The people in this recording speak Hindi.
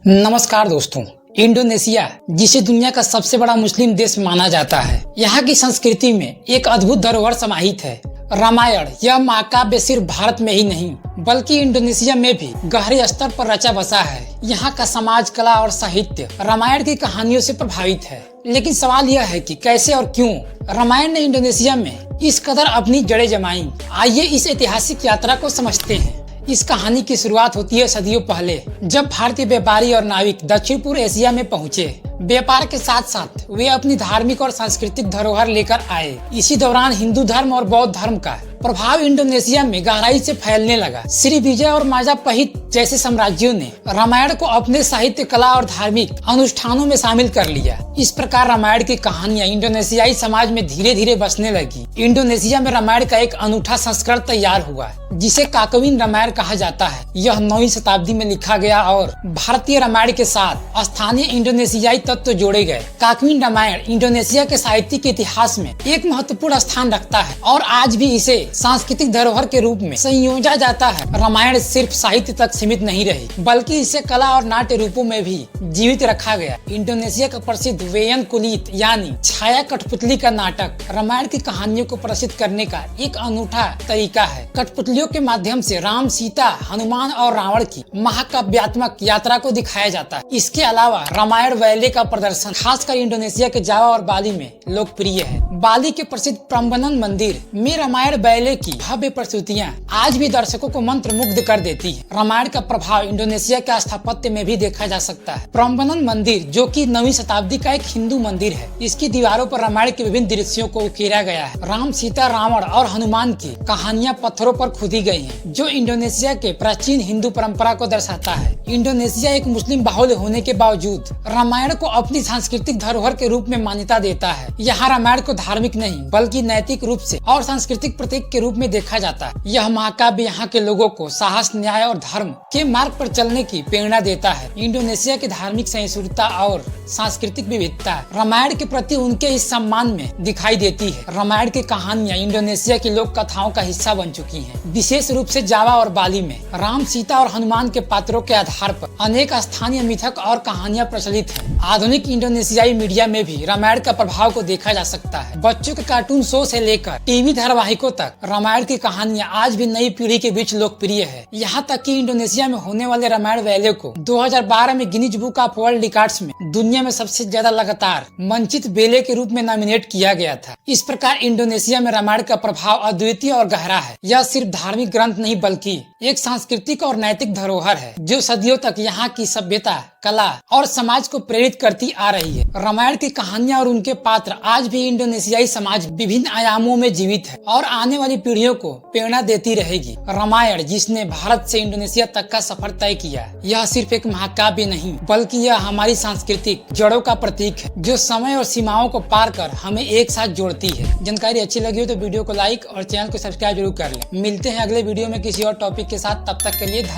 नमस्कार दोस्तों। इंडोनेशिया, जिसे दुनिया का सबसे बड़ा मुस्लिम देश माना जाता है, यहाँ की संस्कृति में एक अद्भुत धरोहर समाहित है। रामायण यह महाकाव्य सिर्फ भारत में ही नहीं बल्कि इंडोनेशिया में भी गहरे स्तर पर रचा बसा है। यहाँ का समाज, कला और साहित्य रामायण की कहानियों से प्रभावित है। लेकिन सवाल यह है कि कैसे और क्यों रामायण ने इंडोनेशिया में इस कदर अपनी जड़ें जमाई। आइए इस ऐतिहासिक यात्रा को समझते हैं। इस कहानी की शुरुआत होती है सदियों पहले, जब भारतीय व्यापारी और नाविक दक्षिण पूर्व एशिया में पहुंचे। व्यापार के साथ साथ वे अपनी धार्मिक और सांस्कृतिक धरोहर लेकर आए। इसी दौरान हिंदू धर्म और बौद्ध धर्म का प्रभाव इंडोनेशिया में गहराई से फैलने लगा। श्रीविजय और माजापहित जैसे साम्राज्यों ने रामायण को अपने साहित्य, कला और धार्मिक अनुष्ठानों में शामिल कर लिया। इस प्रकार रामायण की कहानियां इंडोनेशियाई समाज में धीरे धीरे बसने लगी। इंडोनेशिया में रामायण का एक अनूठा संस्करण तैयार हुआ जिसे काकविन रामायण कहा जाता है। यह 9वीं शताब्दी में लिखा गया और भारतीय रामायण के साथ स्थानीय इंडोनेशियाई तत्व जोड़े गए। काकविन रामायण इंडोनेशिया के साहित्यिक इतिहास में एक महत्वपूर्ण स्थान रखता है और आज भी इसे सांस्कृतिक धरोहर के रूप में संयोजा जाता है। रामायण सिर्फ साहित्य तक सीमित नहीं रही बल्कि इसे कला और नाट्य रूपों में भी जीवित रखा गया। इंडोनेशिया का प्रसिद्ध वेयन कुलित यानी छाया कठपुतली का नाटक रामायण की कहानियों को प्रसिद्ध करने का एक अनूठा तरीका है। कठपुतलियों के माध्यम से राम, सीता, हनुमान और रावण की महाकाव्यात्मक यात्रा को दिखाया जाता है। इसके अलावा रामायण वैले का प्रदर्शन खासकर इंडोनेशिया के जावा और बाली में लोकप्रिय है। बाली के प्रसिद्ध प्रम्बनन मंदिर में रामायण वैले की भव्य प्रस्तुतियां आज भी दर्शकों को मंत्रमुग्ध कर देती है। रामायण का प्रभाव इंडोनेशिया के स्थापत्य में भी देखा जा सकता है। प्रम्बनन मंदिर, जो कि 9वीं शताब्दी का एक हिंदू मंदिर है, इसकी दीवारों पर रामायण के विभिन्न दृश्यों को उकेरा गया है। राम, सीता, रावण और हनुमान की कहानियां पत्थरों पर खुदी गई हैं, जो इंडोनेशिया के प्राचीन हिंदू परंपरा को दर्शाता है। इंडोनेशिया एक मुस्लिम बाहुल्य होने के बावजूद रामायण को अपनी सांस्कृतिक धरोहर के रूप में मान्यता देता है। यहाँ रामायण को धार्मिक नहीं बल्कि नैतिक रूप से और सांस्कृतिक प्रतीक के रूप में देखा जाता है। यह महाकाव्य यहाँ के लोगों को साहस, न्याय और धर्म के मार्ग पर चलने की प्रेरणा देता है। इंडोनेशिया की धार्मिक सहिष्णुता और सांस्कृतिक विविधता रामायण के प्रति उनके इस सम्मान में दिखाई देती है। रामायण की कहानियां इंडोनेशिया की लोक कथाओं का हिस्सा बन चुकी हैं। विशेष रूप से जावा और बाली में राम, सीता और हनुमान के पात्रों के आधार पर अनेक स्थानीय मिथक और कहानियां प्रचलित हैं। आधुनिक इंडोनेशियाई मीडिया में भी रामायण का प्रभाव को देखा जा सकता है। बच्चों के कार्टून शो से लेकर टीवी धारावाहिकों तक रामायण की कहानियां आज भी नई पीढ़ी के बीच लोकप्रिय है। यहाँ तक कि इंडोनेशिया में होने वाले रामायण वैले को 2012 में Guinness book of world records में दुनिया में सबसे ज्यादा लगातार मंचित बेले के रूप में नॉमिनेट किया गया था। इस प्रकार इंडोनेशिया में रामायण का प्रभाव अद्वितीय और गहरा है। यह सिर्फ धार्मिक ग्रंथ नहीं बल्कि एक सांस्कृतिक और नैतिक धरोहर है जो सदियों तक यहाँ की सभ्यता, कला और समाज को प्रेरित करती आ रही है। रामायण की कहानियां और उनके पात्र आज भी इंडोनेशियाई समाज विभिन्न आयामों में जीवित है और आने वाली पीढ़ियों को प्रेरणा देती रहेगी। रामायण, जिसने भारत से इंडोनेशिया तक का सफर तय किया, यह सिर्फ एक महाकाव्य नहीं बल्कि यह हमारी सांस्कृतिक जड़ों का प्रतीक है जो समय और सीमाओं को पार कर हमें एक साथ जोड़ती है। जानकारी अच्छी लगी हो तो वीडियो को लाइक और चैनल को सब्सक्राइब जरूर कर लें। मिलते हैं अगले वीडियो में किसी और टॉपिक के साथ। तब तक के लिए धन्यवाद।